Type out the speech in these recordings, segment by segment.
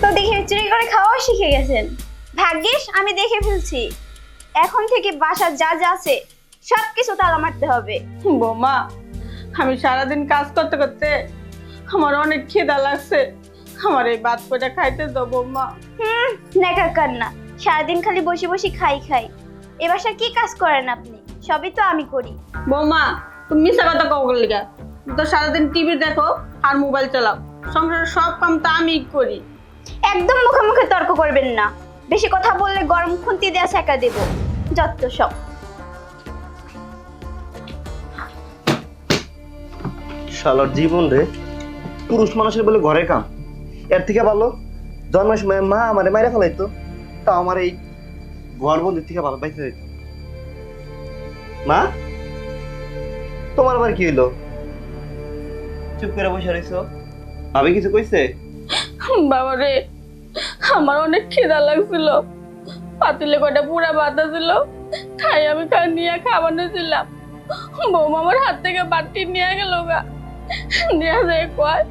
তো দেখে চুরি করে খাওয়া শিখে গেছেন। ভাগ্যিস আমি দেখে ফেলছি। এখন থেকে বাসার যা যা আছে সবকিছু তালা মারতে হবে। বৌমা, আমি সারাদিন কাজ করতে করতে আমার অনেক খিদা লাগছে, আমার এই ভাত কটা খাইতে দাও বৌমা। নেকা কান্না, সারাদিন খালি বসে বসে খাই খাই। এ বাসার কি কাজ করেন আপনি? সবই তো আমি করি। বৌমা, তুমি মিশা কথা কও লিগা? তো সারাদিন টিভি দেখো আর মোবাইল চালাও, সংসারের সব কাম তো আমিই করি। একদম মুখে মুখে তর্ক করবেন না। বেশি কথা বললে গরম খুন্তি দেয়া ছেঁকা দেব। যত সব। শালার জীবন রে, পুরুষ মানুষের বলে ঘরের কাম। এর থেকে ভালো জন্মের সময় মা আমারে মাইরা ফেলাইতো, তা আমার এই ঘর বন্ধুর থেকে ভালো পাইতে যেত। মা, তোমার আবার কি হইলো? চুপ করে বসে রইছো, ভাবি কিছু কইছে? বাবা রে, আমার অনেক খিদা লাগছিল, পাতিলে কটা পুরা ভাত ছিল, তাই আমি নিয়ে খাওয়ানো ছিলাম। বৌমা আমার হাত থেকে বাটি নিয়ে গেল গা, নিয়ে যায় কয়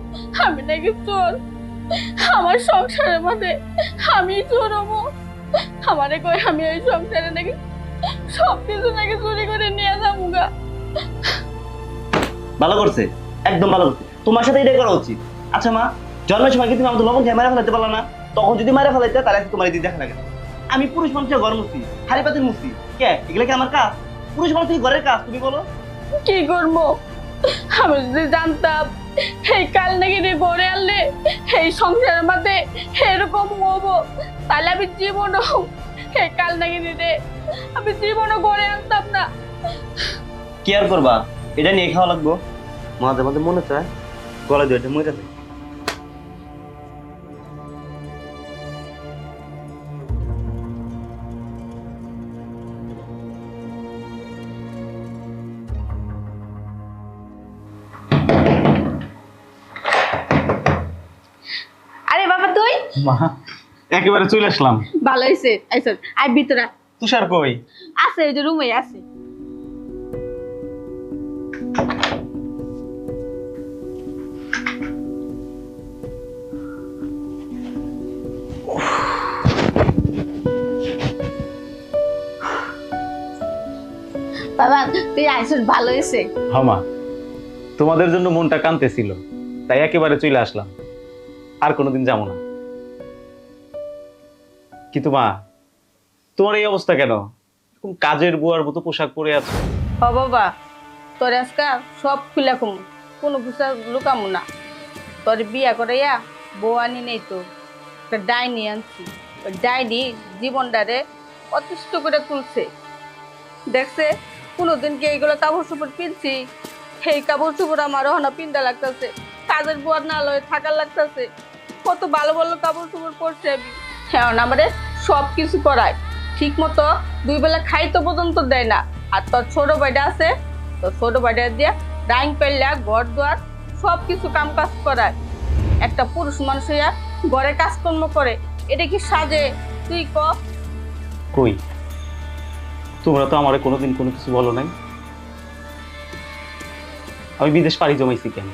আমি নাকি চোর, আমার সংসারের মধ্যে আমি চোর হবো। আমারে কয় আমি এই সংসারে নাকি সবকিছু নাকি চুরি করে নিয়ে যাবো গা। ভালো করছে, একদম ভালো করছে, তোমার সাথে এটাই করা উচিত। আচ্ছা মা, জন্মের সময় কি তুমি আমাদের লবণ খেয়ে মারা ফেলাইতে পারলা না? তখন যদি মারা ফেলাইতে তাহলে তোমার এই দেখা লাগে। আমি পুরুষ মানুষের ঘর মুছি, হাড়ি পাতিল মুছি, কে এগুলো কি আমার কাজ? পুরুষ মানুষের ঘরের কাজ, তুমি বলো। কি করবো? আমি যদি জানতাম এই কাল নাকি গড়ে আনলে এই সংসারের মধ্যে এরকম হবো, তাহলে আমি জীবনও এই কাল নাকি রে আমি জীবনও গড়ে আনতাম না। কি আর করবা, এটা নিয়ে খাওয়া লাগবো। মাঝে মাঝে মনে চায় গলায় দুইটা মরে যায়। আরে বাবা তুই? মা, একেবারে চলে আসলাম। ভালো হয়েছে, আইসো আই ভিতরে। তুষার কই? আছে ওই যে রুমে আছে। বাবা তুই আইসো, ভালো হয়েছে। হমা, তোমাদের জন্য মনটা কাঁদতেছিল, তাই একেবারে চলে আসলাম। আর কোনোদিন যাবো না। কিন্তু মা, তোমার এই অবস্থা কেন? এরকম কাজের বুয়ার মতো পোশাক পরে আছো। ও বাবা, তোর আজকা সব খুলে কম, কোনো কিছু লুকামো না। তোর বিয়া করাইয়া বউ আনি নেই তো, একটা ডাইনি আনছি। ওই ডাইনি জীবনটারে অতিষ্ঠ করে তুলছে। দেখছে কোনোদিন কি এইগুলো কাপড় চোপড় পিনছি, সেই কাপড় চোপড় আমারও না পিন্দা লাগতেছে, কাজের বুয়ার না লয়ে থাকার লাগতেছে। কত ভালো ভালো কাপড় চোপড় পরছে আমি, হ্যাঁ আমাদের সব কিছু করায় ঠিক মতো, 2 বেলা খাইতে পর্যন্ত দেয় না। আর তোর ছোট ভাইটা আছে, তোর ছোট ভাইটা দিয়া ডাইং পেল্লা ঘর দুয়ার সব কিছু কাম কাজ করায়। একটা পুরুষ মানুষ হইয়া ঘরে কাজকর্ম করে, এটা কি সাজে? তুই ক। কই, তোমরা তো আমারে কোনোদিন কোনো কিছু বলো নাই। আমি বিদেশ পাড়ি জমাইছি কেন?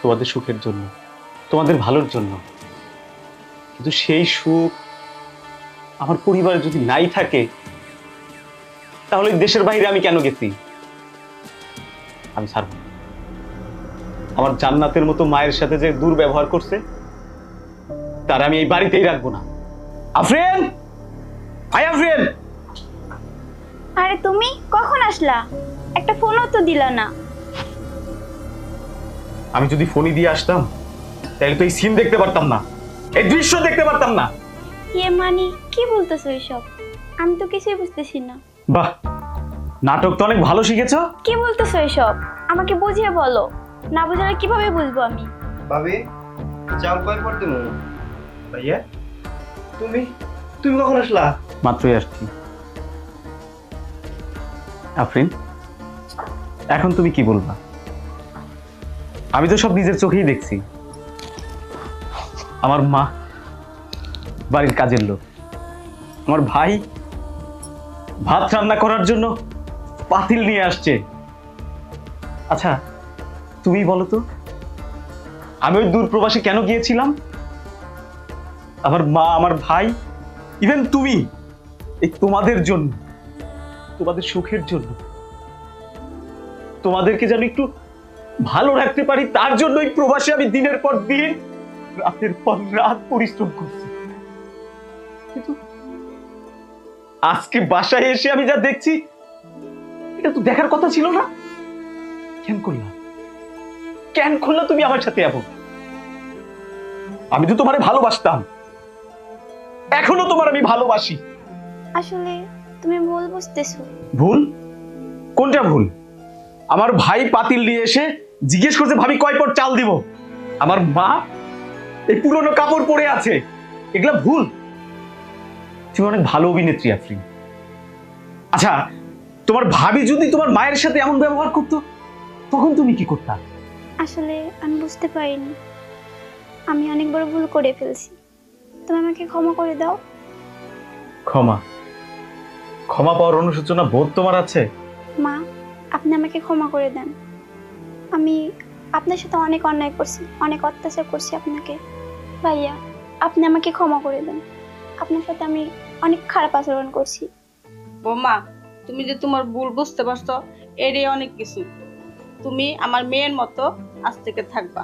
তোমাদের সুখের জন্য, তোমাদের ভালোর জন্য। কিন্তু সেই সুখ আমার পরিবারে যদি নাই থাকে, তাহলে দেশের বাইরে আমি কেন গেছি? আমি ছাড়ব না। আমার জান্নাতের মতো মায়ের সাথে যে দুর্ব্যবহার করছে, তার আমি এই বাড়িতেই রাখবো না। আফরিন, আই আফরিন। আরে তুমি কখন আসলা? একটা ফোনও তো দিলা না। আমি যদি ফোনই দিয়ে আসতাম, তাহলে তো এই সিন দেখতে পারতাম না, এই দৃশ্য দেখতে পারতাম না। মানে কি বলতেছো এসব? আমি তো কিছুই বুঝতেছি না। বাহ, নাটক তো অনেক ভালো শিখেছো। কি বলতেছো এসব? আমাকে বুঝিয়ে বলো, না বুঝালে কিভাবে বুঝবো আমি? ভাবি, চাল কয় পর দেবো? ভাইয়া, তুমি তুমি কখন আসলা? মাত্রই আসছি। আফরিন, এখন তুমি কি বলবা? আমি তো সব নিজের চোখেই দেখছি। আমার মা বাড়ির কাজের লোক, আমার ভাই ভাত রান্না করার জন্য পাতিল নিয়ে আসছে। আচ্ছা তুমি বলো তো, আমি ওই দূর প্রবাসে কেন গিয়েছিলাম? আমার মা, আমার ভাই, ইভেন তুমি, এই তোমাদের জন্য, তোমাদের সুখের জন্য, তোমাদেরকে যেন একটু ভালো রাখতে পারি তার জন্যই প্রবাসে আমি দিনের পর দিন, রাতের পর রাত পরিশ্রম করছি। কিন্তু আজকে বাসায় এসে আমি যা দেখছি, এটা তো দেখার কথা ছিল না। কেন করলা? কেন করলা তুমি আমার সাথে এমন? আমি তো তোমারে ভালোবাসতাম, এখনো তোমার আমি ভালোবাসি। আসলে তুমি ভুল বুঝতেছো। ভুল? কোনটা ভুল? আমার ভাই পাতিল নিয়ে এসে জিজ্ঞেস করছে ভাবি কয় পট চাল দিব, আমার মা এই পুরনো কাপড় পরে আছে, এগুলা ভুল? তুমি অনেক ভালো অভিনেত্রী আফরিন। আচ্ছা, তোমার ভাবি যদি তোমার মায়ের সাথে এমন ব্যবহার করতো, তখন তুমি কি করতা? আসলে আমি বুঝতে পারিনি, আমি অনেক বড় ভুল করে ফেলছি। তুমি আমাকে ক্ষমা করে দাও। ক্ষমা? ক্ষমা পাওয়ার অনুশোচনা বোধ তোমার আছে? মা, আপনি আমাকে ক্ষমা করে দেন। আমি আপনার সাথে অনেক অন্যায় করছি, অনেক অত্যাচার করছি আপনাকে। ভাইয়া, আপনি আমাকে ক্ষমা করে দেন। আপনার সাথে আমি অনেক খারাপ আচরণ করছি। বৌমা, তুমি যে তোমার ভুল বুঝতে পারছো, এরই অনেক কিছু। তুমি আমার মেয়ের মতো আজ থেকে থাকবা।